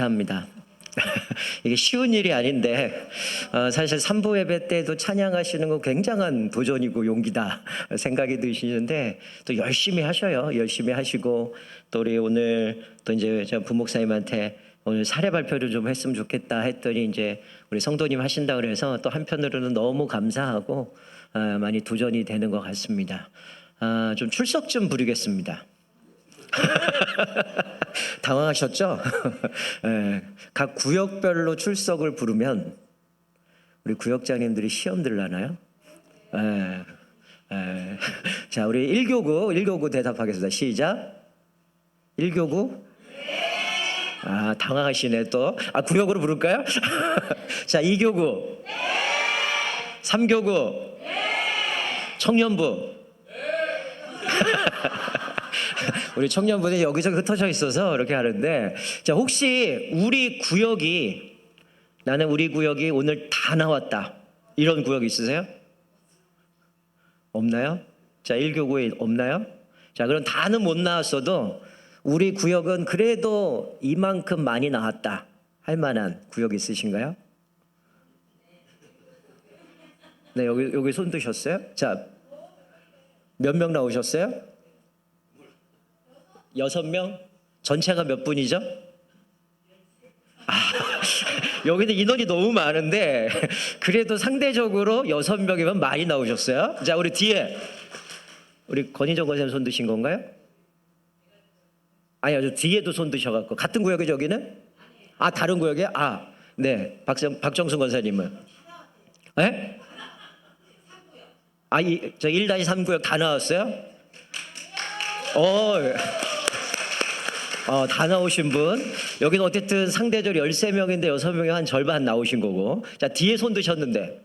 감사합니다. 이게 쉬운 일이 아닌데 사실 3부 예배 때도 찬양하시는 거 굉장한 도전이고 용기다 생각이 드시는데 또 열심히 하셔요. 열심히 하시고 또 우리 오늘 또 이제 제가 부목사님한테 오늘 사례 발표를 좀 했으면 좋겠다 했더니 이제 우리 성도님 하신다 그래서 또 한편으로는 너무 감사하고 많이 도전이 되는 것 같습니다. 좀 출석 좀 부리겠습니다. 당황하셨죠? 네, 각 구역별로 출석을 부르면 우리 구역장님들이 시험 들라나요? 네, 네. 자, 우리 1교구 대답하겠습니다. 시작. 1교구? 당황하시네 또. 구역으로 부를까요? 자, 2교구? 3교구? 청년부? 우리 청년분이 여기저기 흩어져 있어서 이렇게 하는데, 자, 혹시 나는 우리 구역이 오늘 다 나왔다, 이런 구역 있으세요? 없나요? 자, 1교구에 없나요? 자, 그럼 다는 못 나왔어도 우리 구역은 그래도 이만큼 많이 나왔다 할 만한 구역 있으신가요? 네, 여기 손 드셨어요? 자, 몇 명 나오셨어요? 6명? 전체가 몇 분이죠? 여기는 인원이 너무 많은데 그래도 상대적으로 6명이면 많이 나오셨어요. 자, 우리 뒤에 우리 권희정 권사님 손 드신 건가요? 아니요, 저 뒤에도 손 드셔갖고. 같은 구역이죠, 여기는? 다른 구역이에요? 네. 박정순 권사님은? 네? 저 1-3구역 다 나왔어요? 다 나오신 분. 여기는 어쨌든 상대적으로 13명인데 6명이 한 절반 나오신 거고. 자, 뒤에 손 드셨는데.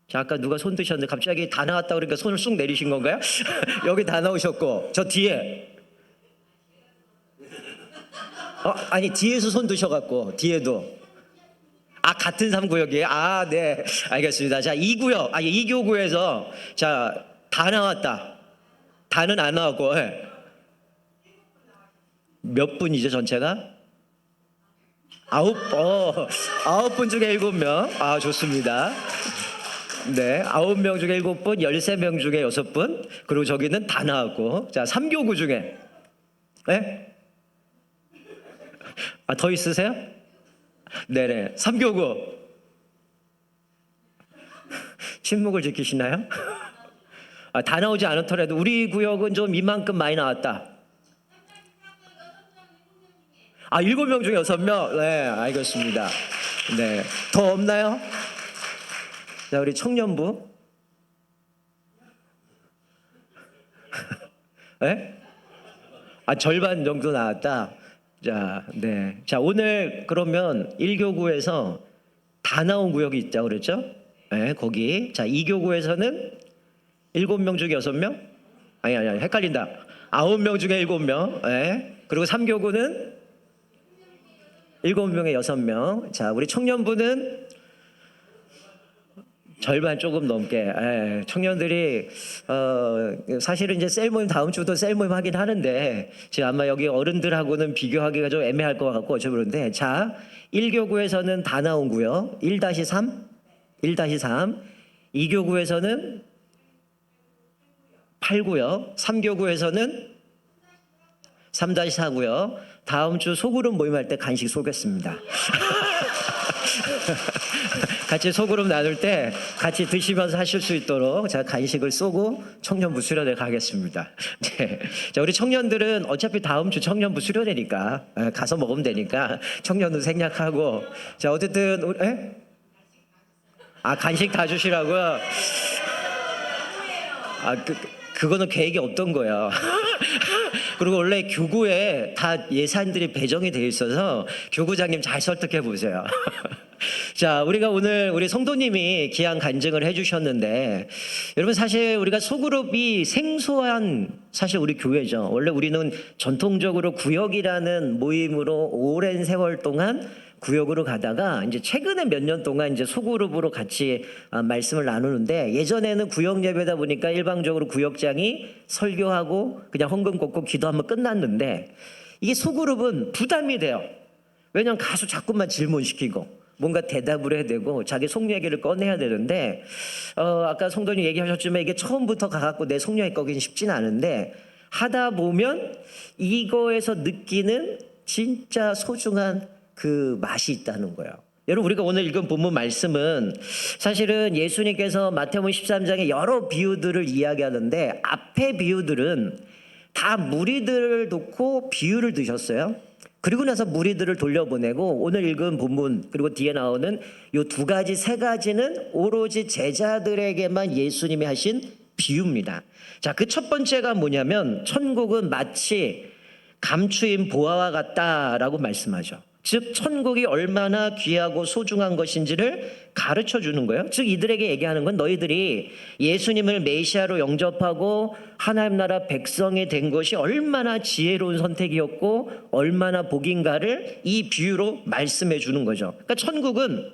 자, 아까 누가 손 드셨는데 갑자기 다 나왔다 그러니까 손을 쑥 내리신 건가요? 여기 다 나오셨고. 저 뒤에. 뒤에서 손 드셔갖고. 뒤에도. 같은 3구역이에요? 네. 알겠습니다. 자, 2교구에서 자, 다 나왔다. 다는 안 나왔고. 네. 몇 분이죠, 전체가? 9분 중에 7명. 좋습니다. 네, 9명 중에 7분, 13명 중에 6분. 그리고 저기는 다 나왔고. 자, 3교구 중에. 네? 더 있으세요? 네네. 3교구. 침묵을 지키시나요? 다 나오지 않더라도 우리 구역은 좀 이만큼 많이 나왔다. 7명 중에 6명? 네, 알겠습니다. 네. 더 없나요? 자, 우리 청년부. 네? 절반 정도 나왔다. 자, 네. 자, 오늘 그러면 1교구에서 다 나온 구역이 있다고 그랬죠? 네, 거기. 자, 2교구에서는 7명 중에 6명? 아니, 헷갈린다. 9명 중에 7명. 네. 그리고 3교구는 7명에 6명. 자, 우리 청년부는 절반 조금 넘게. 청년들이 사실은 이제 셀 모임 다음 주도 셀 모임 하긴 하는데 지금 아마 여기 어른들하고는 비교하기가 좀 애매할 것 같고 어쩌면 그런데, 자, 1교구에서는 다 나온 구역 1-3, 2교구에서는 8구역, 3교구에서는 3-4구역. 다음 주 소그룹 모임할 때 간식 쏘겠습니다. 같이 소그룹 나눌 때 같이 드시면서 하실 수 있도록 제가 간식을 쏘고 청년부 수련회 가겠습니다. 네. 자, 우리 청년들은 어차피 다음 주 청년부 수련회니까 가서 먹으면 되니까 청년도 생략하고. 자, 어쨌든 간식 다 주시라고요? 그거는 계획이 없던 거예요. 그리고 원래 교구에 다 예산들이 배정이 되어 있어서 교구장님 잘 설득해 보세요. 자, 우리가 오늘 우리 성도님이 귀한 간증을 해주셨는데, 여러분 사실 우리가 소그룹이 생소한 사실 우리 교회죠. 원래 우리는 전통적으로 구역이라는 모임으로 오랜 세월 동안 구역으로 가다가 이제 최근에 몇 년 동안 이제 소그룹으로 같이 말씀을 나누는데, 예전에는 구역 예배다 보니까 일방적으로 구역장이 설교하고 그냥 헌금 걷고 기도하면 끝났는데, 이게 소그룹은 부담이 돼요. 왜냐하면 가서 자꾸만 질문시키고 뭔가 대답을 해야 되고 자기 속 얘기를 꺼내야 되는데 아까 성도님 얘기하셨지만 이게 처음부터 가갖고 내 속 얘기 꺼기는 쉽지는 않은데 하다 보면 이거에서 느끼는 진짜 소중한 그 맛이 있다는 거예요. 여러분, 우리가 오늘 읽은 본문 말씀은 사실은 예수님께서 마태복음 13장에 여러 비유들을 이야기하는데 앞에 비유들은 다 무리들을 놓고 비유를 드셨어요. 그리고 나서 무리들을 돌려보내고 오늘 읽은 본문 그리고 뒤에 나오는 요 두 가지 세 가지는 오로지 제자들에게만 예수님이 하신 비유입니다. 자, 그 첫 번째가 뭐냐면 천국은 마치 감추인 보화와 같다라고 말씀하죠. 즉 천국이 얼마나 귀하고 소중한 것인지를 가르쳐 주는 거예요. 즉 이들에게 얘기하는 건 너희들이 예수님을 메시아로 영접하고 하나님 나라 백성이 된 것이 얼마나 지혜로운 선택이었고 얼마나 복인가를 이 비유로 말씀해 주는 거죠. 그러니까 천국은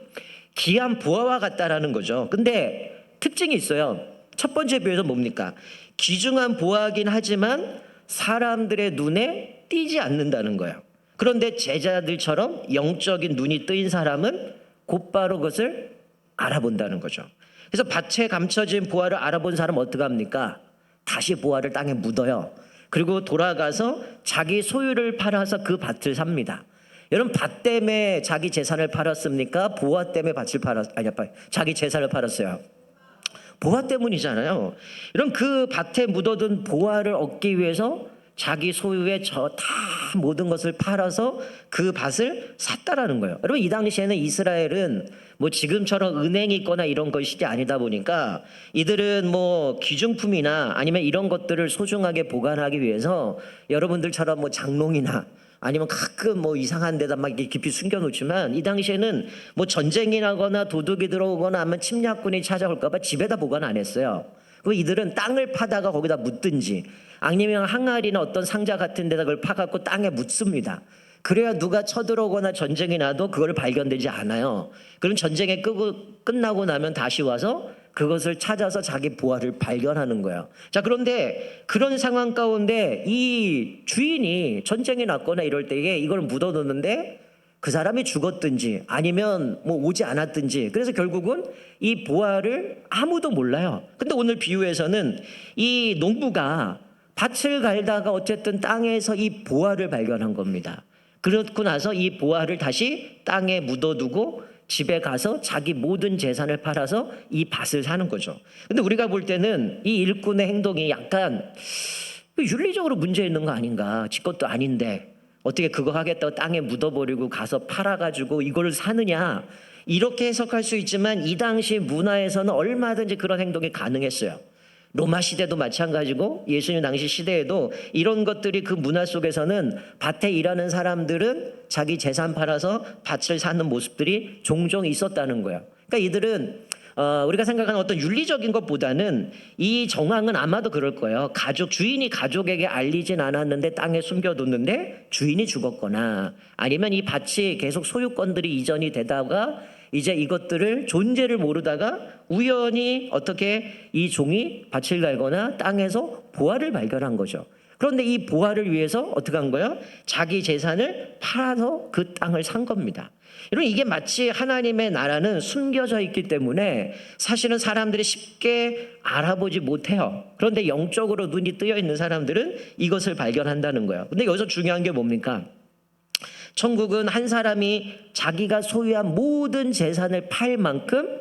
귀한 보화와 같다라는 거죠. 근데 특징이 있어요. 첫 번째 비유에서 뭡니까? 귀중한 보화긴 하지만 사람들의 눈에 띄지 않는다는 거예요. 그런데 제자들처럼 영적인 눈이 뜨인 사람은 곧바로 그것을 알아본다는 거죠. 그래서 밭에 감춰진 보화를 알아본 사람은 어떻게 합니까? 다시 보화를 땅에 묻어요. 그리고 돌아가서 자기 소유를 팔아서 그 밭을 삽니다. 여러분, 밭 때문에 자기 재산을 팔았습니까? 보화 때문에 자기 재산을 팔았어요. 보화 때문이잖아요. 여러분, 그 밭에 묻어둔 보화를 얻기 위해서 자기 소유의 다 모든 것을 팔아서 그 밭을 샀다라는 거예요. 여러분, 이 당시에는 이스라엘은 뭐 지금처럼 은행이 있거나 이런 것이 아니다 보니까 이들은 뭐 귀중품이나 아니면 이런 것들을 소중하게 보관하기 위해서 여러분들처럼 뭐 장롱이나 아니면 가끔 뭐 이상한 데다 막 이렇게 깊이 숨겨놓지만 이 당시에는 뭐 전쟁이 나거나 도둑이 들어오거나 하면 침략군이 찾아올까봐 집에다 보관 안 했어요. 그 이들은 땅을 파다가 거기다 묻든지 아니면 항아리나 어떤 상자 같은 데다 그걸 파갖고 땅에 묻습니다. 그래야 누가 쳐들어오거나 전쟁이 나도 그걸 발견되지 않아요. 그럼 전쟁이 끝나고 나면 다시 와서 그것을 찾아서 자기 보화를 발견하는 거예요. 자, 그런데 그런 상황 가운데 이 주인이 전쟁이 났거나 이럴 때에 이걸 묻어놓는데 그 사람이 죽었든지 아니면 뭐 오지 않았든지 그래서 결국은 이 보화를 아무도 몰라요. 근데 오늘 비유에서는 이 농부가 밭을 갈다가 어쨌든 땅에서 이 보화를 발견한 겁니다. 그렇고 나서 이 보화를 다시 땅에 묻어두고 집에 가서 자기 모든 재산을 팔아서 이 밭을 사는 거죠. 근데 우리가 볼 때는 이 일꾼의 행동이 약간 윤리적으로 문제 있는 거 아닌가? 지 것도 아닌데 어떻게 그거 하겠다고 땅에 묻어버리고 가서 팔아가지고 이걸 사느냐? 이렇게 해석할 수 있지만 이 당시 문화에서는 얼마든지 그런 행동이 가능했어요. 로마 시대도 마찬가지고 예수님 당시 시대에도 이런 것들이 그 문화 속에서는 밭에 일하는 사람들은 자기 재산 팔아서 밭을 사는 모습들이 종종 있었다는 거예요. 그러니까 이들은 우리가 생각하는 어떤 윤리적인 것보다는 이 정황은 아마도 그럴 거예요. 주인이 가족에게 알리진 않았는데 땅에 숨겨뒀는데 주인이 죽었거나 아니면 이 밭이 계속 소유권들이 이전이 되다가 이제 이것들을 존재를 모르다가 우연히 어떻게 이 종이 밭을 갈거나 땅에서 보화를 발견한 거죠. 그런데 이 보화를 위해서 어떻게 한 거예요? 자기 재산을 팔아서 그 땅을 산 겁니다. 여러분, 이게 마치 하나님의 나라는 숨겨져 있기 때문에 사실은 사람들이 쉽게 알아보지 못해요. 그런데 영적으로 눈이 뜨여 있는 사람들은 이것을 발견한다는 거예요. 근데 여기서 중요한 게 뭡니까? 천국은 한 사람이 자기가 소유한 모든 재산을 팔 만큼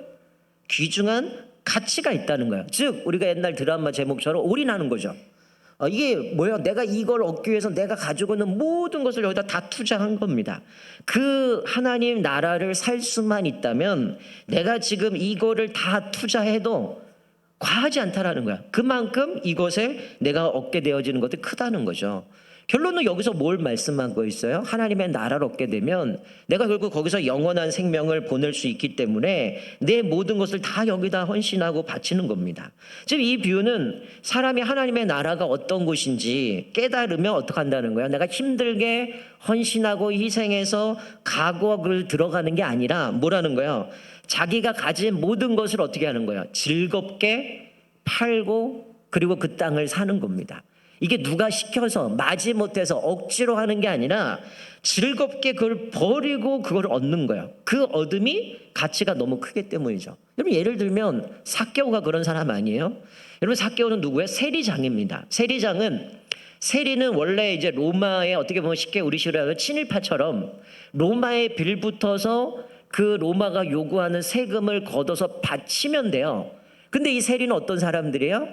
귀중한 가치가 있다는 거예요. 즉 우리가 옛날 드라마 제목처럼 올인하는 거죠. 이게 뭐예요? 내가 이걸 얻기 위해서 내가 가지고 있는 모든 것을 여기다 다 투자한 겁니다. 그 하나님 나라를 살 수만 있다면 내가 지금 이거를 다 투자해도 과하지 않다라는 거야. 그만큼 이것에 내가 얻게 되어지는 것이 크다는 거죠. 결론은 여기서 뭘 말씀하고 있어요? 하나님의 나라를 얻게 되면 내가 결국 거기서 영원한 생명을 보낼 수 있기 때문에 내 모든 것을 다 여기다 헌신하고 바치는 겁니다. 즉 이 비유는 사람이 하나님의 나라가 어떤 곳인지 깨달으면 어떻게 한다는 거예요? 내가 힘들게 헌신하고 희생해서 각오를 들어가는 게 아니라 뭐라는 거예요? 자기가 가진 모든 것을 어떻게 하는 거예요? 즐겁게 팔고 그리고 그 땅을 사는 겁니다. 이게 누가 시켜서 마지못해서 억지로 하는 게 아니라 즐겁게 그걸 버리고 그걸 얻는 거예요. 그 얻음이 가치가 너무 크기 때문이죠. 여러분 예를 들면 삭개오가 그런 사람 아니에요? 여러분 삭개오는 누구예요? 세리장입니다. 세리는 원래 이제 로마의 어떻게 보면 쉽게 우리식으로 하면 친일파처럼 로마에 빌붙어서 그 로마가 요구하는 세금을 걷어서 바치면 돼요. 근데 이 세리는 어떤 사람들이에요?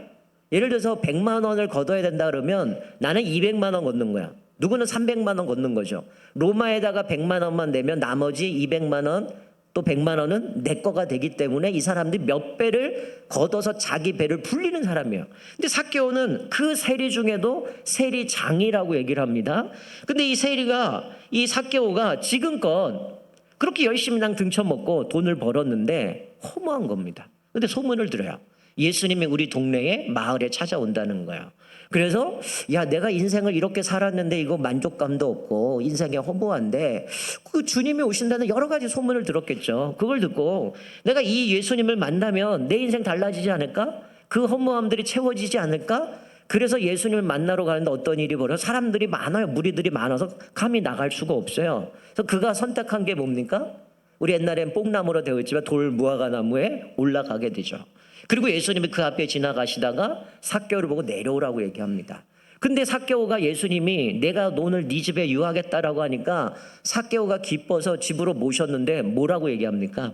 예를 들어서 100만 원을 걷어야 된다 그러면 나는 200만 원 걷는 거야. 누구는 300만 원 걷는 거죠. 로마에다가 100만 원만 내면 나머지 200만 원 또 100만 원은 내 거가 되기 때문에 이 사람들이 몇 배를 걷어서 자기 배를 불리는 사람이에요. 근데 삭개오는 그 세리 중에도 세리장이라고 얘기를 합니다. 근데 이 삭개오가 지금껏 그렇게 열심히 난 등쳐먹고 돈을 벌었는데 허무한 겁니다. 근데 소문을 들어요. 예수님이 우리 동네에 마을에 찾아온다는 거예요. 그래서 야 내가 인생을 이렇게 살았는데 이거 만족감도 없고 인생에 허무한데 그 주님이 오신다는 여러 가지 소문을 들었겠죠. 그걸 듣고 내가 이 예수님을 만나면 내 인생 달라지지 않을까? 그 허무함들이 채워지지 않을까? 그래서 예수님을 만나러 가는데 어떤 일이 벌어져? 사람들이 많아요. 무리들이 많아서 감히 나갈 수가 없어요. 그래서 그가 선택한 게 뭡니까? 우리 옛날엔 뽕나무로 되어 있지만 돌 무화과 나무에 올라가게 되죠. 그리고 예수님이 그 앞에 지나가시다가 삭개오를 보고 내려오라고 얘기합니다. 근데 삭개오가 예수님이 내가 오늘 네 집에 유하겠다라고 하니까 삭개오가 기뻐서 집으로 모셨는데 뭐라고 얘기합니까?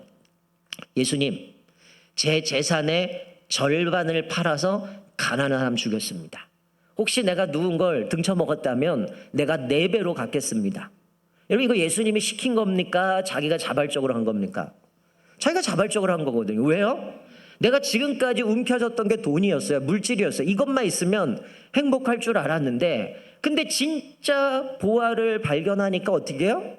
예수님, 제 재산의 절반을 팔아서 가난한 사람 죽였습니다. 혹시 내가 누군 걸 등쳐먹었다면 내가 4배로 갚겠습니다. 여러분 이거 예수님이 시킨 겁니까? 자기가 자발적으로 한 겁니까? 자기가 자발적으로 한 거거든요. 왜요? 내가 지금까지 움켜졌던 게 돈이었어요. 물질이었어요. 이것만 있으면 행복할 줄 알았는데 근데 진짜 보화를 발견하니까 어떻게 해요?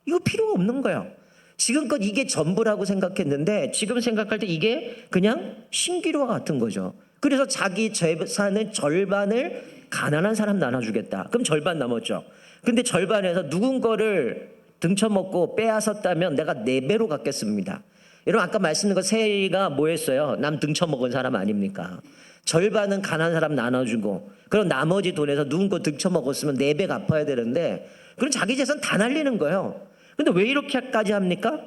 이거 필요가 없는 거예요. 지금껏 이게 전부라고 생각했는데 지금 생각할 때 이게 그냥 신기루와 같은 거죠. 그래서 자기 재산의 절반을 가난한 사람 나눠주겠다. 그럼 절반 남았죠. 근데 절반에서 누군 거를 등쳐먹고 빼앗았다면 내가 4배로 갚겠습니다. 여러분 아까 말씀드린 거 세리가 뭐 했어요? 남 등쳐먹은 사람 아닙니까? 절반은 가난한 사람 나눠주고 그럼 나머지 돈에서 누군 거 등쳐먹었으면 4배 갚아야 되는데 그럼 자기 재산 다 날리는 거예요. 근데 왜 이렇게까지 합니까?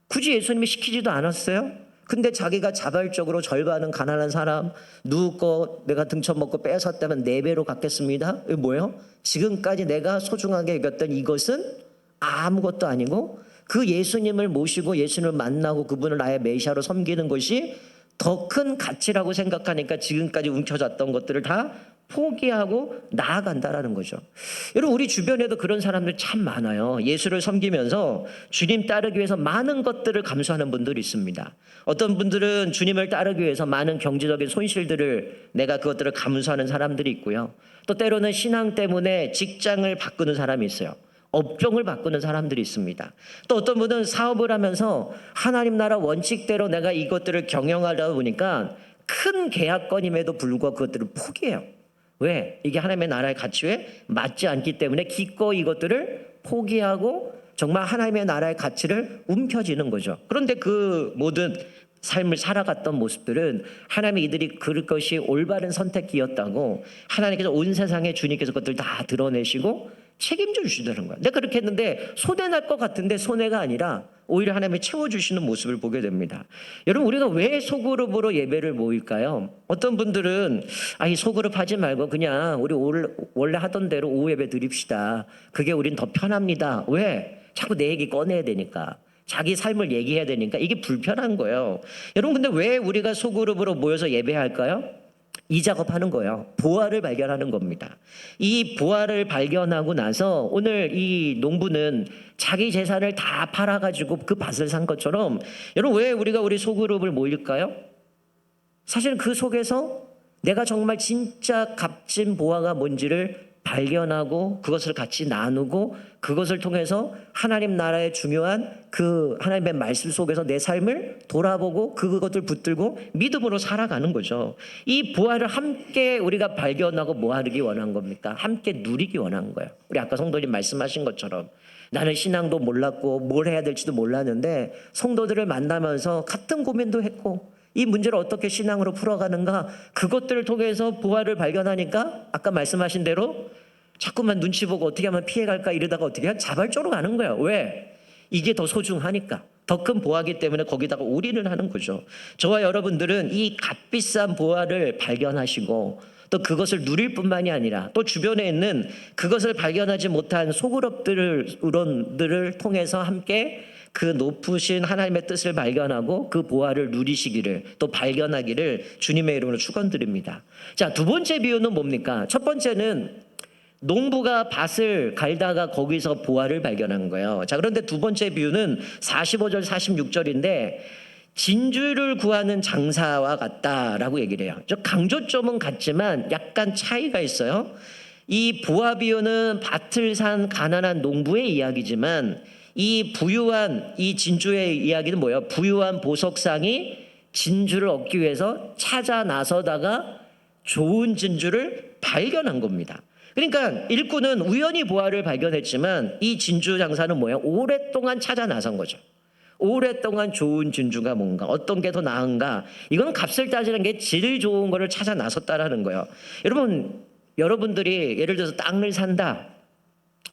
굳이 예수님이 시키지도 않았어요. 근데 자기가 자발적으로 절반은 가난한 사람 누구 거 내가 등쳐먹고 뺏었다면 4배로 갚겠습니다. 이게 뭐예요? 지금까지 내가 소중하게 여겼던 이것은 아무것도 아니고 그 예수님을 모시고 예수님을 만나고 그분을 나의 메시아로 섬기는 것이 더 큰 가치라고 생각하니까 지금까지 움켜졌던 것들을 다 포기하고 나아간다라는 거죠. 여러분 우리 주변에도 그런 사람들 참 많아요. 예수를 섬기면서 주님 따르기 위해서 많은 것들을 감수하는 분들이 있습니다. 어떤 분들은 주님을 따르기 위해서 많은 경제적인 손실들을 내가 그것들을 감수하는 사람들이 있고요. 또 때로는 신앙 때문에 직장을 바꾸는 사람이 있어요. 업종을 바꾸는 사람들이 있습니다. 또 어떤 분은 사업을 하면서 하나님 나라 원칙대로 내가 이것들을 경영하다 보니까 큰 계약건임에도 불구하고 그것들을 포기해요. 왜? 이게 하나님의 나라의 가치에 맞지 않기 때문에 기꺼이 이것들을 포기하고 정말 하나님의 나라의 가치를 움켜쥐는 거죠. 그런데 그 모든 삶을 살아갔던 모습들은 하나님이 이들이 그것이 올바른 선택이었다고 하나님께서 온 세상에 주님께서 그것들 다 드러내시고 책임져 주시다는 거야. 내가 그렇게 했는데 손해날 것 같은데 손해가 아니라 오히려 하나님이 채워주시는 모습을 보게 됩니다. 여러분 우리가 왜 소그룹으로 예배를 모일까요? 어떤 분들은 이 소그룹 하지 말고 그냥 우리 원래 하던 대로 오후 예배 드립시다. 그게 우린 더 편합니다. 왜? 자꾸 내 얘기 꺼내야 되니까. 자기 삶을 얘기해야 되니까 이게 불편한 거예요. 여러분 근데 왜 우리가 소그룹으로 모여서 예배할까요? 이 작업하는 거예요. 보화를 발견하는 겁니다. 이 보화를 발견하고 나서 오늘 이 농부는 자기 재산을 다 팔아가지고 그 밭을 산 것처럼 여러분 왜 우리가 우리 소그룹을 모일까요? 사실 그 속에서 내가 정말 진짜 값진 보화가 뭔지를 발견하고 그것을 같이 나누고 그것을 통해서 하나님 나라의 중요한 그 하나님의 말씀 속에서 내 삶을 돌아보고 그것을 붙들고 믿음으로 살아가는 거죠. 이 보화를 함께 우리가 발견하고 뭐 하기 원한 겁니까? 함께 누리기 원한 거예요. 우리 아까 성도님 말씀하신 것처럼 나는 신앙도 몰랐고 뭘 해야 될지도 몰랐는데 성도들을 만나면서 같은 고민도 했고 이 문제를 어떻게 신앙으로 풀어가는가, 그것들을 통해서 보화를 발견하니까 아까 말씀하신 대로 자꾸만 눈치 보고 어떻게 하면 피해갈까 이러다가 어떻게 자발적으로 가는 거예요. 왜? 이게 더 소중하니까. 더 큰 보화기 때문에 거기다가 올인을 하는 거죠. 저와 여러분들은 이 값비싼 보화를 발견하시고 또 그것을 누릴 뿐만이 아니라 또 주변에 있는 그것을 발견하지 못한 소그룹들을 통해서 함께 그 높으신 하나님의 뜻을 발견하고 그 보화를 누리시기를 또 발견하기를 주님의 이름으로 축원드립니다. 자, 두 번째 비유는 뭡니까? 첫 번째는 농부가 밭을 갈다가 거기서 보화를 발견한 거예요. 자, 그런데 두 번째 비유는 45절 46절인데 진주를 구하는 장사와 같다라고 얘기를 해요. 저 강조점은 같지만 약간 차이가 있어요. 이 보화 비유는 밭을 산 가난한 농부의 이야기지만 이 부유한 이 진주의 이야기는 뭐예요? 부유한 보석상이 진주를 얻기 위해서 찾아 나서다가 좋은 진주를 발견한 겁니다. 그러니까 일꾼은 우연히 보화를 발견했지만 이 진주 장사는 뭐예요? 오랫동안 찾아 나선 거죠. 오랫동안 좋은 진주가 뭔가, 어떤 게 더 나은가, 이건 값을 따지는 게 제일 좋은 거를 찾아 나섰다라는 거예요. 여러분들이 예를 들어서 땅을 산다,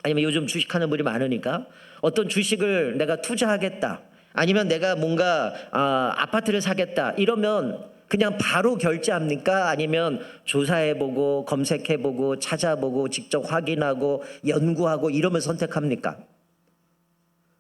아니면 요즘 주식하는 분이 많으니까 어떤 주식을 내가 투자하겠다, 아니면 내가 뭔가 아파트를 사겠다 이러면 그냥 바로 결제합니까? 아니면 조사해보고 검색해보고 찾아보고 직접 확인하고 연구하고 이러면 선택합니까?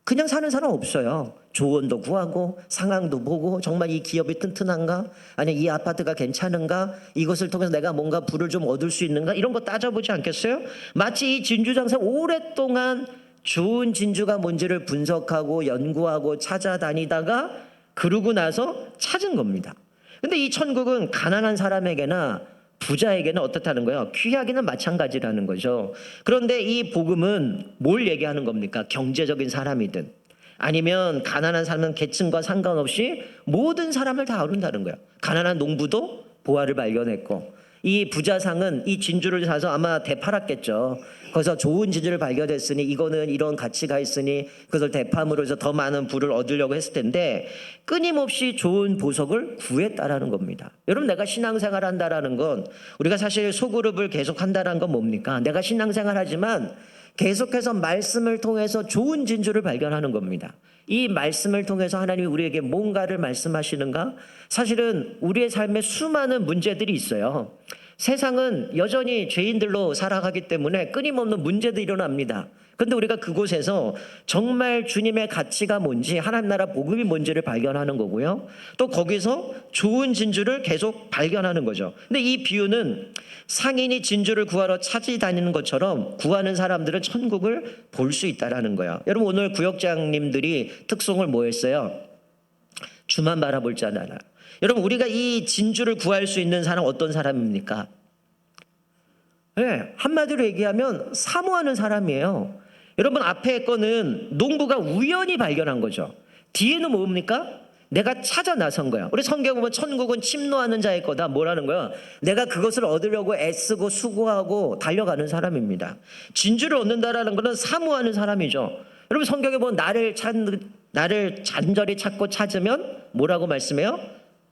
그냥 사는 사람 없어요. 조언도 구하고 상황도 보고 정말 이 기업이 튼튼한가? 아니 이 아파트가 괜찮은가? 이것을 통해서 내가 뭔가 부를 좀 얻을 수 있는가? 이런 거 따져보지 않겠어요? 마치 이 진주 장사 오랫동안 좋은 진주가 뭔지를 분석하고 연구하고 찾아다니다가 그러고 나서 찾은 겁니다. 근데 이 천국은 가난한 사람에게나 부자에게는 어떻다는 거예요? 귀하기는 마찬가지라는 거죠. 그런데 이 복음은 뭘 얘기하는 겁니까? 경제적인 사람이든 아니면 가난한 사람은 계층과 상관없이 모든 사람을 다 아른다는 거예요. 가난한 농부도 보화를 발견했고 이 부자상은 이 진주를 사서 아마 되팔았겠죠. 거기서 좋은 진주를 발견했으니 이거는 이런 가치가 있으니 그것을 되팔음으로 해서 더 많은 부를 얻으려고 했을 텐데 끊임없이 좋은 보석을 구했다라는 겁니다. 여러분, 내가 신앙생활 한다라는 건, 우리가 사실 소그룹을 계속 한다라는 건 뭡니까? 내가 신앙생활 하지만 계속해서 말씀을 통해서 좋은 진주를 발견하는 겁니다. 이 말씀을 통해서 하나님이 우리에게 뭔가를 말씀하시는가? 사실은 우리의 삶에 수많은 문제들이 있어요. 세상은 여전히 죄인들로 살아가기 때문에 끊임없는 문제들이 일어납니다. 그런데 우리가 그곳에서 정말 주님의 가치가 뭔지, 하나님 나라 복음이 뭔지를 발견하는 거고요. 또 거기서 좋은 진주를 계속 발견하는 거죠. 근데 이 비유는 상인이 진주를 구하러 찾아다니는 것처럼 구하는 사람들은 천국을 볼 수 있다라는 거예요. 여러분, 오늘 구역장님들이 특송을 뭐 했어요? 주만 바라볼 자 나라. 여러분, 우리가 이 진주를 구할 수 있는 사람 어떤 사람입니까? 네, 한마디로 얘기하면 사모하는 사람이에요. 여러분, 앞에 거는 농부가 우연히 발견한 거죠. 뒤에는 뭡니까? 내가 찾아 나선 거야. 우리 성경 보면 천국은 침노하는 자의 거다. 뭐라는 거야? 내가 그것을 얻으려고 애쓰고 수고하고 달려가는 사람입니다. 진주를 얻는다라는 것은 사모하는 사람이죠. 여러분, 성경에 보면 나를 간절히 찾고 찾으면 뭐라고 말씀해요?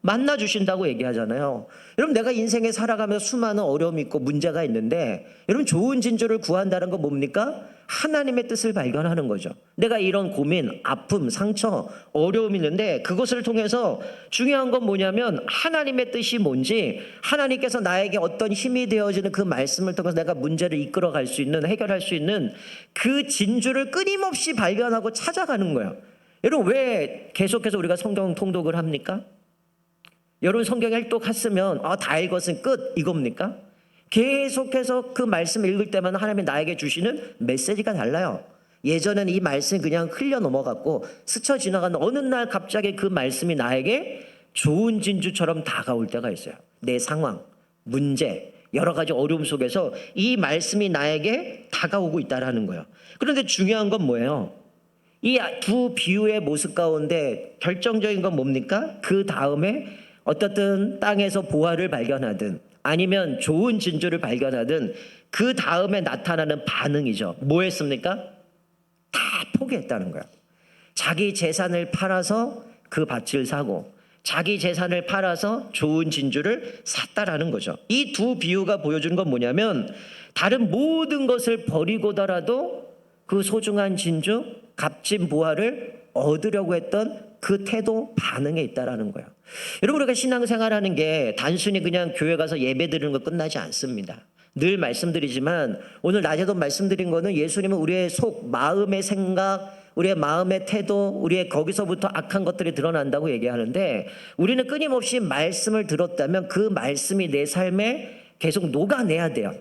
만나 주신다고 얘기하잖아요. 여러분, 내가 인생에 살아가면서 수많은 어려움이 있고 문제가 있는데 여러분, 좋은 진주를 구한다는 건 뭡니까? 하나님의 뜻을 발견하는 거죠. 내가 이런 고민, 아픔, 상처, 어려움이 있는데 그것을 통해서 중요한 건 뭐냐면 하나님의 뜻이 뭔지, 하나님께서 나에게 어떤 힘이 되어지는 그 말씀을 통해서 내가 문제를 이끌어갈 수 있는, 해결할 수 있는 그 진주를 끊임없이 발견하고 찾아가는 거예요. 여러분, 왜 계속해서 우리가 성경 통독을 합니까? 여러분, 성경 일독했으면 다 읽었으니 끝 이겁니까? 계속해서 그 말씀 읽을 때마다 하나님이 나에게 주시는 메시지가 달라요. 예전에는 이 말씀이 그냥 흘려 넘어갔고 스쳐 지나가는 어느 날 갑자기 그 말씀이 나에게 좋은 진주처럼 다가올 때가 있어요. 내 상황, 문제, 여러 가지 어려움 속에서 이 말씀이 나에게 다가오고 있다라는 거예요. 그런데 중요한 건 뭐예요? 이 두 비유의 모습 가운데 결정적인 건 뭡니까? 그 다음에 어떻든 땅에서 보화를 발견하든 아니면 좋은 진주를 발견하든 그 다음에 나타나는 반응이죠. 뭐 했습니까? 다 포기했다는 거야. 자기 재산을 팔아서 그 밭을 사고 자기 재산을 팔아서 좋은 진주를 샀다라는 거죠. 이 두 비유가 보여주는 건 뭐냐면 다른 모든 것을 버리고더라도 그 소중한 진주, 값진 보화를 얻으려고 했던 그 태도, 반응에 있다라는 거예요. 여러분, 우리가 신앙생활하는 게 단순히 그냥 교회 가서 예배 드리는 거 끝나지 않습니다. 늘 말씀드리지만 오늘 낮에도 말씀드린 거는 예수님은 우리의 속, 마음의 생각, 우리의 마음의 태도, 우리의 거기서부터 악한 것들이 드러난다고 얘기하는데 우리는 끊임없이 말씀을 들었다면 그 말씀이 내 삶에 계속 녹아내야 돼요.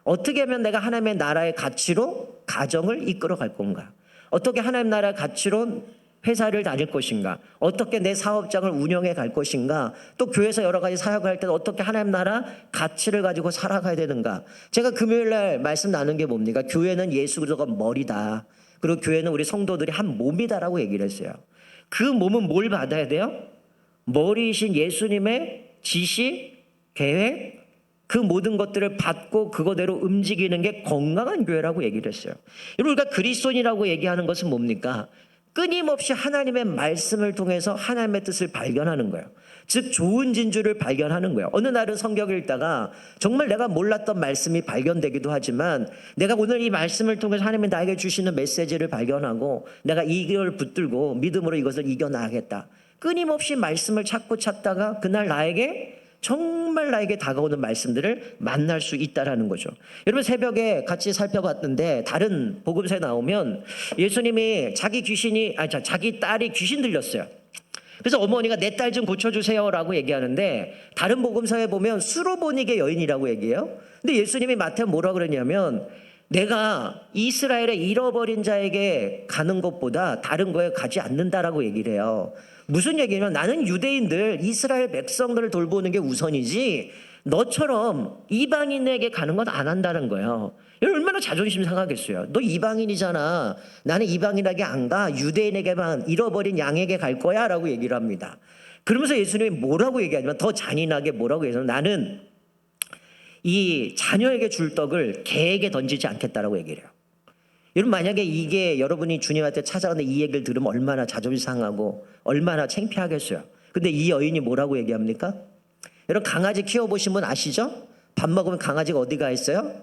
어떻게 하면 내가 하나님의 나라의 가치로 가정을 이끌어 갈 건가? 어떻게 하나님 나라의 가치로 회사를 다닐 것인가? 어떻게 내 사업장을 운영해 갈 것인가? 또 교회에서 여러 가지 사역을 할 때는 어떻게 하나님 나라 가치를 가지고 살아가야 되는가? 제가 금요일 날 말씀 나눈 게 뭡니까? 교회는 예수 그리스도가 머리다. 그리고 교회는 우리 성도들이 한 몸이다라고 얘기를 했어요. 그 몸은 뭘 받아야 돼요? 머리이신 예수님의 지시, 계획, 그 모든 것들을 받고 그거대로 움직이는 게 건강한 교회라고 얘기를 했어요. 여러분, 우리가 그리스도인이라고 얘기하는 것은 뭡니까? 끊임없이 하나님의 말씀을 통해서 하나님의 뜻을 발견하는 거예요. 즉 좋은 진주를 발견하는 거예요. 어느 날은 성경을 읽다가 정말 내가 몰랐던 말씀이 발견되기도 하지만 내가 오늘 이 말씀을 통해서 하나님이 나에게 주시는 메시지를 발견하고 내가 이걸 붙들고 믿음으로 이것을 이겨나가겠다. 끊임없이 말씀을 찾다가 그날 정말 나에게 다가오는 말씀들을 만날 수 있다라는 거죠. 여러분, 새벽에 같이 살펴봤는데 다른 복음서에 나오면 예수님이 자기 딸이 귀신 들렸어요. 그래서 어머니가 내 딸 좀 고쳐주세요라고 얘기하는데 다른 복음서에 보면 수로보니게 여인이라고 얘기해요. 근데 예수님이 마태는 뭐라고 그러냐면 내가 이스라엘의 잃어버린 자에게 가는 것보다 다른 거에 가지 않는다라고 얘기를 해요. 무슨 얘기냐면 나는 유대인들, 이스라엘 백성들을 돌보는 게 우선이지 너처럼 이방인에게 가는 건 안 한다는 거예요. 여러분, 얼마나 자존심 상하겠어요. 너 이방인이잖아. 나는 이방인에게 안 가. 유대인에게만, 잃어버린 양에게 갈 거야 라고 얘기를 합니다. 그러면서 예수님이 뭐라고 얘기하냐면 더 잔인하게 뭐라고 해서 나는 이 자녀에게 줄 떡을 개에게 던지지 않겠다라고 얘기를 해요. 여러분, 만약에 이게 여러분이 주님한테 찾아가는데 이 얘기를 들으면 얼마나 자존심 상하고 얼마나 창피하겠어요. 근데 이 여인이 뭐라고 얘기합니까? 여러분, 강아지 키워보신 분 아시죠? 밥 먹으면 강아지가 어디 가 있어요?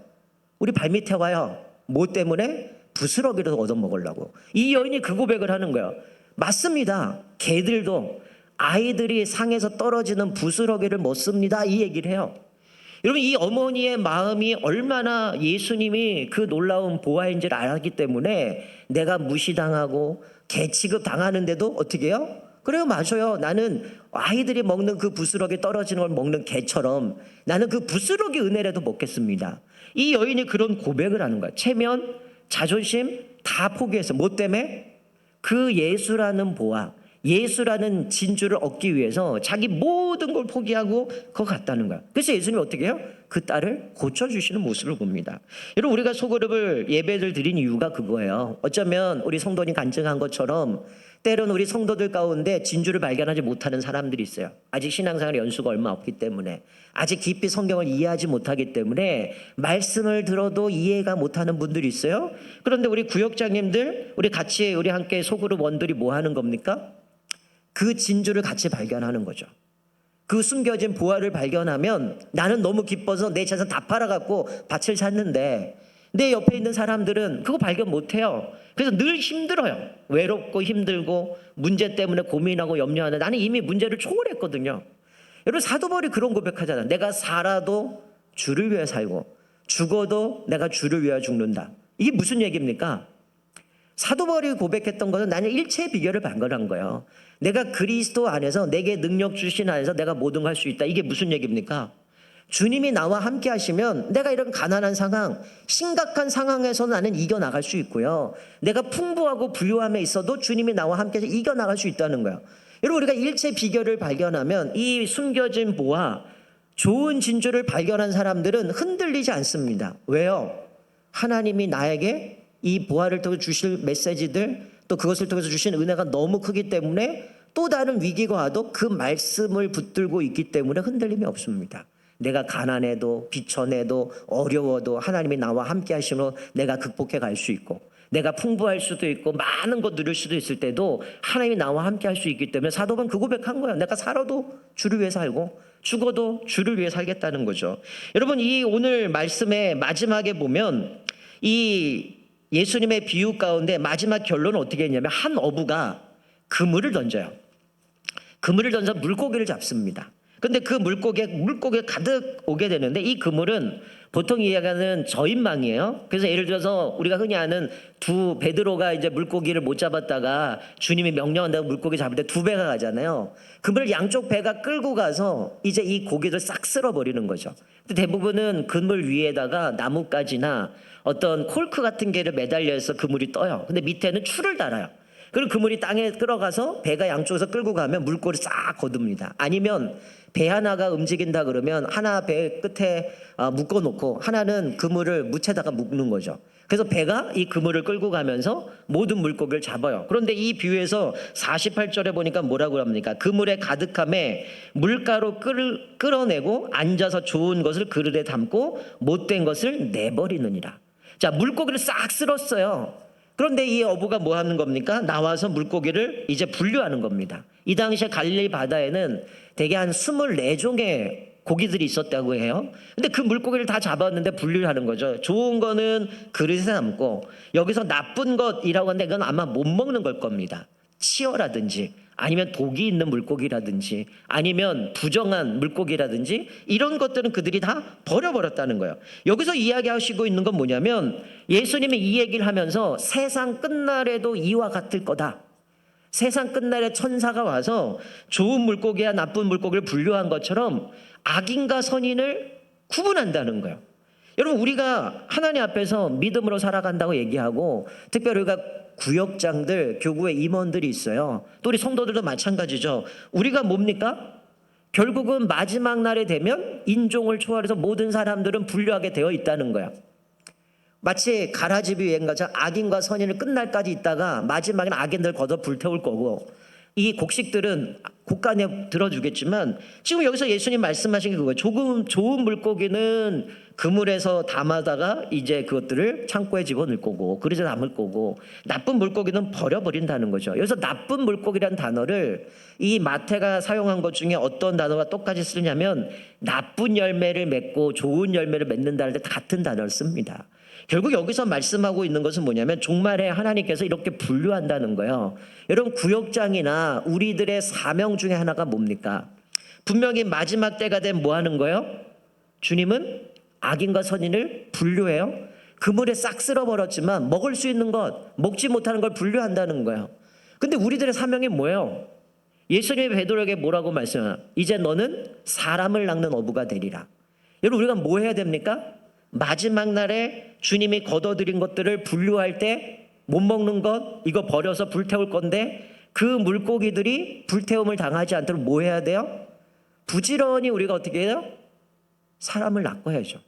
우리 발밑에 와요. 뭐 때문에? 부스러기를 얻어먹으려고. 이 여인이 그 고백을 하는 거예요. 맞습니다. 개들도 아이들이 상에서 떨어지는 부스러기를 먹습니다. 이 얘기를 해요. 여러분, 이 어머니의 마음이 얼마나 예수님이 그 놀라운 보화인지를 알았기 때문에 내가 무시당하고 개 취급 당하는데도 어떻게 해요? 그래요, 맞아요. 나는 아이들이 먹는 그 부스러기 떨어지는 걸 먹는 개처럼 나는 그 부스러기 은혜라도 먹겠습니다. 이 여인이 그런 고백을 하는 거야. 체면, 자존심 다 포기해서. 뭐 때문에? 그 예수라는 보화, 예수라는 진주를 얻기 위해서 자기 모든 걸 포기하고 그거 갔다는 거야. 그래서 예수님이 어떻게 해요? 그 딸을 고쳐주시는 모습을 봅니다. 여러분, 우리가 소그룹을 예배를 드린 이유가 그거예요. 어쩌면 우리 성도님 간증한 것처럼 때로는 우리 성도들 가운데 진주를 발견하지 못하는 사람들이 있어요. 아직 신앙생활 연수가 얼마 없기 때문에, 아직 깊이 성경을 이해하지 못하기 때문에 말씀을 들어도 이해가 못하는 분들이 있어요. 그런데 우리 구역장님들, 우리 함께 소그룹 원들이 뭐 하는 겁니까? 그 진주를 같이 발견하는 거죠. 그 숨겨진 보화를 발견하면 나는 너무 기뻐서 내 재산 다 팔아갖고 밭을 샀는데 내 옆에 있는 사람들은 그거 발견 못해요. 그래서 늘 힘들어요. 외롭고 힘들고 문제 때문에 고민하고 염려하는데 나는 이미 문제를 초월했거든요. 여러분, 사도 바울이 그런 고백하잖아요. 내가 살아도 주를 위해 살고 죽어도 내가 주를 위해 죽는다. 이게 무슨 얘기입니까? 사도 바울이 고백했던 것은 나는 일체의 비결을 발견한 거예요. 내가 그리스도 안에서 내게 능력 주신 안에서 내가 모든 걸 할 수 있다. 이게 무슨 얘기입니까? 주님이 나와 함께 하시면 내가 이런 가난한 상황, 심각한 상황에서 나는 이겨나갈 수 있고요. 내가 풍부하고 부유함에 있어도 주님이 나와 함께 해서 이겨나갈 수 있다는 거예요. 여러분, 우리가 일체 비결을 발견하면 이 숨겨진 보화, 좋은 진주를 발견한 사람들은 흔들리지 않습니다. 왜요? 하나님이 나에게 이 보화를 통해 주실 메시지들, 또 그것을 통해서 주신 은혜가 너무 크기 때문에 또 다른 위기가 와도 그 말씀을 붙들고 있기 때문에 흔들림이 없습니다. 내가 가난해도 비천해도 어려워도 하나님이 나와 함께 하시므로 내가 극복해 갈 수 있고, 내가 풍부할 수도 있고 많은 것 누릴 수도 있을 때도 하나님이 나와 함께 할 수 있기 때문에 사도 바울은 그 고백한 거예요. 내가 살아도 주를 위해 살고 죽어도 주를 위해 살겠다는 거죠. 여러분, 이 오늘 말씀의 마지막에 보면 이 예수님의 비유 가운데 마지막 결론은 어떻게 했냐면 한 어부가 그물을 던져요. 그물을 던져 물고기를 잡습니다. 근데 그 물고기가 가득 오게 되는데 이 그물은 보통 이야기하는 저인망이에요. 그래서 예를 들어서 우리가 흔히 아는 베드로가 이제 물고기를 못 잡았다가 주님이 명령한다고 물고기 잡을 때 두 배가 가잖아요. 그물을 양쪽 배가 끌고 가서 이제 이 고기를 싹 쓸어버리는 거죠. 근데 대부분은 그물 위에다가 나뭇가지나 어떤 콜크 같은 게를 매달려서 그물이 떠요. 근데 밑에는 줄을 달아요. 그럼 그물이 땅에 끌어가서 배가 양쪽에서 끌고 가면 물꼬를 싹 거둡니다. 아니면 배 하나가 움직인다 그러면 하나 배 끝에 묶어놓고 하나는 그물을 묻에다가 묶는 거죠. 그래서 배가 이 그물을 끌고 가면서 모든 물고기를 잡아요. 그런데 이 비유에서 48절에 보니까 뭐라고 합니까? 그물에 가득함에 물가로 끌어내고 앉아서 좋은 것을 그릇에 담고 못된 것을 내버리느니라. 자, 물고기를 싹 쓸었어요. 그런데 이 어부가 뭐 하는 겁니까? 나와서 물고기를 이제 분류하는 겁니다. 이 당시에 갈릴리 바다에는 대개 한 24종의 고기들이 있었다고 해요. 근데 그 물고기를 다 잡았는데 분류를 하는 거죠. 좋은 거는 그릇에 담고, 여기서 나쁜 것이라고 하는데 그건 아마 못 먹는 걸 겁니다. 치어라든지 아니면 독이 있는 물고기라든지 아니면 부정한 물고기라든지 이런 것들은 그들이 다 버려버렸다는 거예요. 여기서 이야기하시고 있는 건 뭐냐면 예수님이 이 얘기를 하면서 세상 끝날에도 이와 같을 거다. 세상 끝날에 천사가 와서 좋은 물고기와 나쁜 물고기를 분류한 것처럼 악인과 선인을 구분한다는 거예요. 여러분, 우리가 하나님 앞에서 믿음으로 살아간다고 얘기하고, 특별히 우리가 구역장들, 교구의 임원들이 있어요. 또 우리 성도들도 마찬가지죠. 우리가 뭡니까? 결국은 마지막 날에 되면 인종을 초월해서 모든 사람들은 분류하게 되어 있다는 거야. 마치 가라지비 여행가처럼 악인과 선인을 끝날까지 있다가 마지막에는 악인들 걷어 불태울 거고, 이 곡식들은 곡간에 들어주겠지만 지금 여기서 예수님 말씀하신 게 그거예요. 조금 좋은 물고기는 그물에서 담아다가 이제 그것들을 창고에 집어넣을 거고 그릇에 담을 거고, 나쁜 물고기는 버려버린다는 거죠. 여기서 나쁜 물고기라는 단어를 이 마태가 사용한 것 중에 어떤 단어가 똑같이 쓰냐면 나쁜 열매를 맺고 좋은 열매를 맺는다는 데 같은 단어를 씁니다. 결국 여기서 말씀하고 있는 것은 뭐냐면 종말에 하나님께서 이렇게 분류한다는 거예요. 여러분, 구역장이나 우리들의 사명 중에 하나가 뭡니까? 분명히 마지막 때가 되면 뭐 하는 거예요? 주님은 악인과 선인을 분류해요. 그물에 싹 쓸어버렸지만 먹을 수 있는 것, 먹지 못하는 걸 분류한다는 거예요. 근데 우리들의 사명이 뭐예요? 예수님이 베드로에게 뭐라고 말씀하냐? 이제 너는 사람을 낚는 어부가 되리라. 여러분, 우리가 뭐 해야 됩니까? 마지막 날에 주님이 걷어들인 것들을 분류할 때 못 먹는 것 이거 버려서 불태울 건데, 그 물고기들이 불태움을 당하지 않도록 뭐 해야 돼요? 부지런히 우리가 어떻게 해요? 사람을 낚아야죠.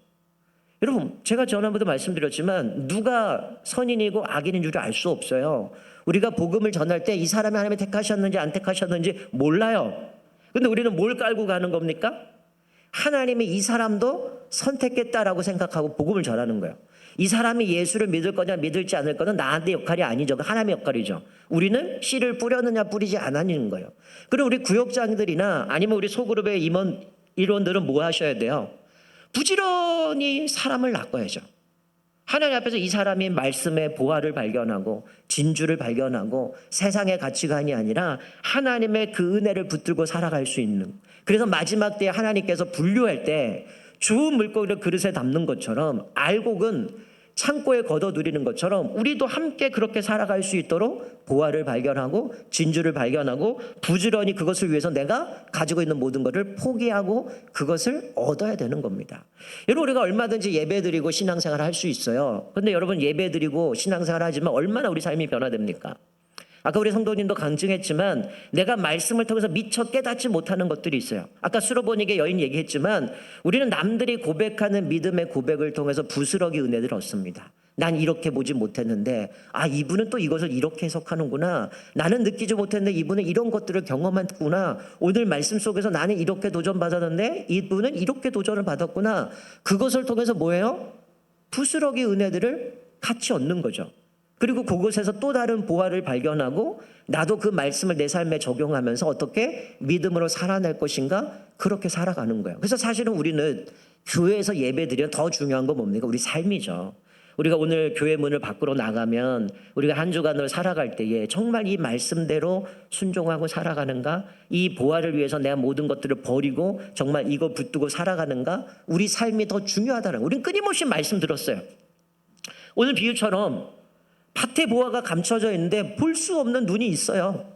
여러분, 제가 전에부터 말씀드렸지만 누가 선인이고 악인인 줄 알 수 없어요. 우리가 복음을 전할 때 이 사람이 하나님이 택하셨는지 안 택하셨는지 몰라요. 근데 우리는 뭘 깔고 가는 겁니까? 하나님이 이 사람도 선택했다라고 생각하고 복음을 전하는 거예요. 이 사람이 예수를 믿을 거냐 믿을지 않을 거는 나한테 역할이 아니죠. 하나님의 역할이죠. 우리는 씨를 뿌렸느냐 뿌리지 않았느냐는 거예요. 그리고 우리 구역장들이나 아니면 우리 소그룹의 일원들은 뭐 하셔야 돼요? 부지런히 사람을 낚아야죠. 하나님 앞에서 이 사람이 말씀의 보화를 발견하고 진주를 발견하고 세상의 가치관이 아니라 하나님의 그 은혜를 붙들고 살아갈 수 있는, 그래서 마지막 때에 하나님께서 분류할 때 좋은 물고기를 그릇에 담는 것처럼 알곡은 창고에 걷어들이는 것처럼 우리도 함께 그렇게 살아갈 수 있도록 보화를 발견하고 진주를 발견하고 부지런히 그것을 위해서 내가 가지고 있는 모든 것을 포기하고 그것을 얻어야 되는 겁니다. 여러분, 우리가 얼마든지 예배드리고 신앙생활을 할 수 있어요. 그런데 여러분, 예배드리고 신앙생활을 하지만 얼마나 우리 삶이 변화됩니까? 아까 우리 성도님도 강증했지만 내가 말씀을 통해서 미처 깨닫지 못하는 것들이 있어요. 아까 수로보니게 여인 얘기했지만 우리는 남들이 고백하는 믿음의 고백을 통해서 부스러기 은혜를 얻습니다. 난 이렇게 보지 못했는데 이분은 또 이것을 이렇게 해석하는구나. 나는 느끼지 못했는데 이분은 이런 것들을 경험했구나. 오늘 말씀 속에서 나는 이렇게 도전받았는데 이분은 이렇게 도전을 받았구나. 그것을 통해서 뭐예요? 부스러기 은혜들을 같이 얻는 거죠. 그리고 그곳에서 또 다른 보화를 발견하고 나도 그 말씀을 내 삶에 적용하면서 어떻게 믿음으로 살아낼 것인가 그렇게 살아가는 거예요. 그래서 사실은 우리는 교회에서 예배드리면 더 중요한 건 뭡니까? 우리 삶이죠. 우리가 오늘 교회 문을 밖으로 나가면 우리가 한 주간을 살아갈 때에 정말 이 말씀대로 순종하고 살아가는가? 이 보화를 위해서 내가 모든 것들을 버리고 정말 이거 붙들고 살아가는가? 우리 삶이 더 중요하다는 거예요. 우린 끊임없이 말씀 들었어요. 오늘 비유처럼 밭에 보화가 감춰져 있는데 볼 수 없는 눈이 있어요.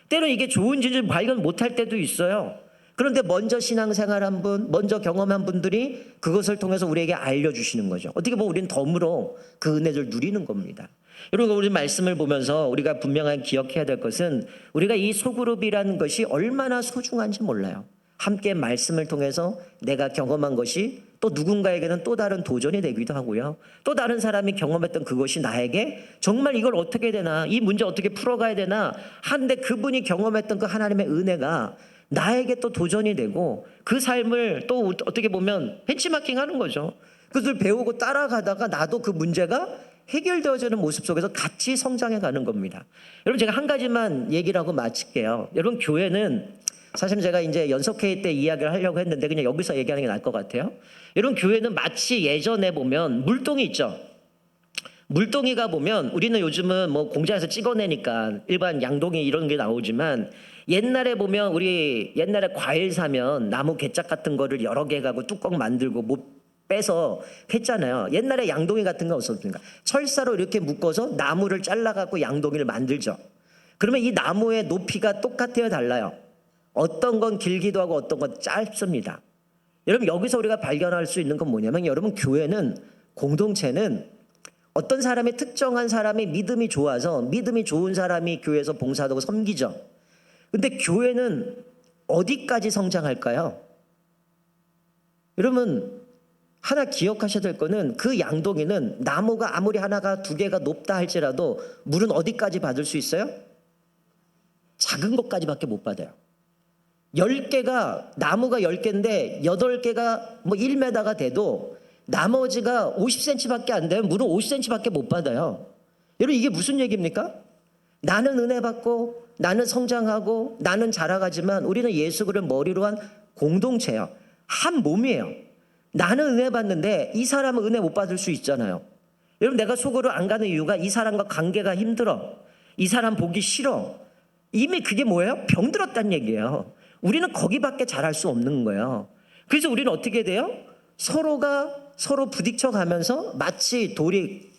때로는 이게 좋은지를 발견 못할 때도 있어요. 그런데 먼저 신앙생활한 분, 먼저 경험한 분들이 그것을 통해서 우리에게 알려주시는 거죠. 어떻게 보면 우리는 덤으로 그 은혜를 누리는 겁니다. 여러분, 우리 말씀을 보면서 우리가 분명하게 기억해야 될 것은 우리가 이 소그룹이라는 것이 얼마나 소중한지 몰라요. 함께 말씀을 통해서 내가 경험한 것이 또 누군가에게는 또 다른 도전이 되기도 하고요. 또 다른 사람이 경험했던 그것이 나에게 정말 이걸 어떻게 되나, 이 문제 어떻게 풀어가야 되나 하는데 그분이 경험했던 그 하나님의 은혜가 나에게 또 도전이 되고 그 삶을 또 어떻게 보면 벤치마킹 하는 거죠. 그것을 배우고 따라가다가 나도 그 문제가 해결되어지는 모습 속에서 같이 성장해 가는 겁니다. 여러분, 제가 한 가지만 얘기를 하고 마칠게요. 여러분, 교회는 사실은 제가 이제 연석회의 때 이야기를 하려고 했는데 그냥 여기서 얘기하는 게 나을 것 같아요. 여러분, 교회는 마치 예전에 보면 물동이 있죠. 물동이가 보면 우리는 요즘은 뭐 공장에서 찍어내니까 일반 양동이 이런 게 나오지만 옛날에 보면 우리 옛날에 과일 사면 나무 개짝 같은 거를 여러 개 가고 뚜껑 만들고 못 빼서 했잖아요. 옛날에 양동이 같은 거 없었습니까? 철사로 이렇게 묶어서 나무를 잘라갖고 양동이를 만들죠. 그러면 이 나무의 높이가 똑같아요, 달라요? 어떤 건 길기도 하고 어떤 건 짧습니다. 여러분, 여기서 우리가 발견할 수 있는 건 뭐냐면 여러분, 교회는 공동체는 어떤 사람이 특정한 사람이 믿음이 좋아서 믿음이 좋은 사람이 교회에서 봉사하고 섬기죠. 근데 교회는 어디까지 성장할까요? 여러분, 하나 기억하셔야 될 거는 그 양동이는 나무가 아무리 하나가 두 개가 높다 할지라도 물은 어디까지 받을 수 있어요? 작은 것까지밖에 못 받아요. 10개가 나무가 10개인데 8개가 뭐 1m가 돼도 나머지가 50cm밖에 안 되면 물은 50cm밖에 못 받아요. 여러분, 이게 무슨 얘기입니까? 나는 은혜 받고 나는 성장하고 나는 자라가지만 우리는 예수 그를 머리로 한 공동체예요. 한 몸이에요. 나는 은혜 받는데 이 사람은 은혜 못 받을 수 있잖아요. 여러분, 내가 속으로 안 가는 이유가 이 사람과 관계가 힘들어. 이 사람 보기 싫어. 이미 그게 뭐예요? 병들었다는 얘기예요. 우리는 거기밖에 잘할 수 없는 거예요. 그래서 우리는 어떻게 돼요? 서로가 서로 부딪혀 가면서 마치 돌이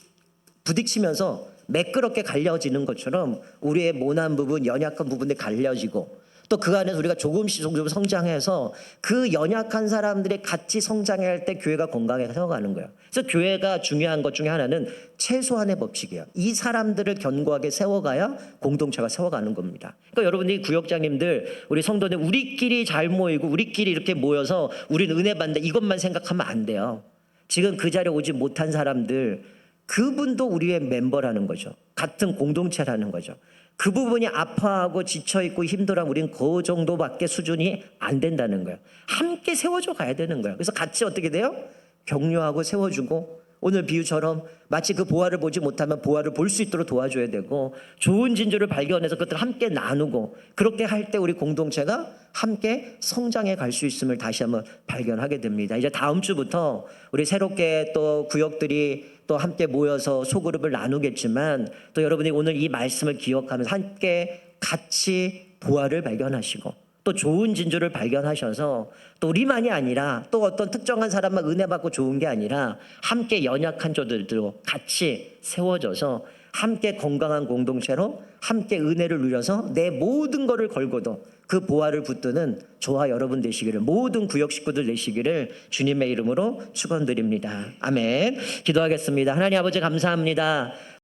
부딪히면서 매끄럽게 갈려지는 것처럼 우리의 모난 부분, 연약한 부분이 갈려지고 또 그 안에서 우리가 조금씩 성장해서 그 연약한 사람들이 같이 성장할 때 교회가 건강하게 세워가는 거예요. 그래서 교회가 중요한 것 중에 하나는 최소한의 법칙이에요. 이 사람들을 견고하게 세워가야 공동체가 세워가는 겁니다. 그러니까 여러분들이 구역장님들, 우리 성도들 우리끼리 잘 모이고 우리끼리 이렇게 모여서 우리는 은혜 받는다 이것만 생각하면 안 돼요. 지금 그 자리에 오지 못한 사람들, 그분도 우리의 멤버라는 거죠. 같은 공동체라는 거죠. 그 부분이 아파하고 지쳐있고 힘들어하면 우리는 그 정도밖에 수준이 안 된다는 거예요. 함께 세워줘 가야 되는 거예요. 그래서 같이 어떻게 돼요? 격려하고 세워주고 오늘 비유처럼 마치 그 보화를 보지 못하면 보화를 볼 수 있도록 도와줘야 되고 좋은 진주를 발견해서 그것들을 함께 나누고 그렇게 할 때 우리 공동체가 함께 성장해 갈 수 있음을 다시 한번 발견하게 됩니다. 이제 다음 주부터 우리 새롭게 또 구역들이 또 함께 모여서 소그룹을 나누겠지만 또 여러분이 오늘 이 말씀을 기억하면서 함께 같이 보화를 발견하시고 또 좋은 진주를 발견하셔서 또 우리만이 아니라 또 어떤 특정한 사람만 은혜 받고 좋은 게 아니라 함께 연약한 자들도 같이 세워져서 함께 건강한 공동체로 함께 은혜를 누려서 내 모든 것을 걸고도 그 보화를 붙드는 저와 여러분 되시기를, 모든 구역 식구들 되시기를 주님의 이름으로 축원드립니다. 아멘. 기도하겠습니다. 하나님 아버지 감사합니다.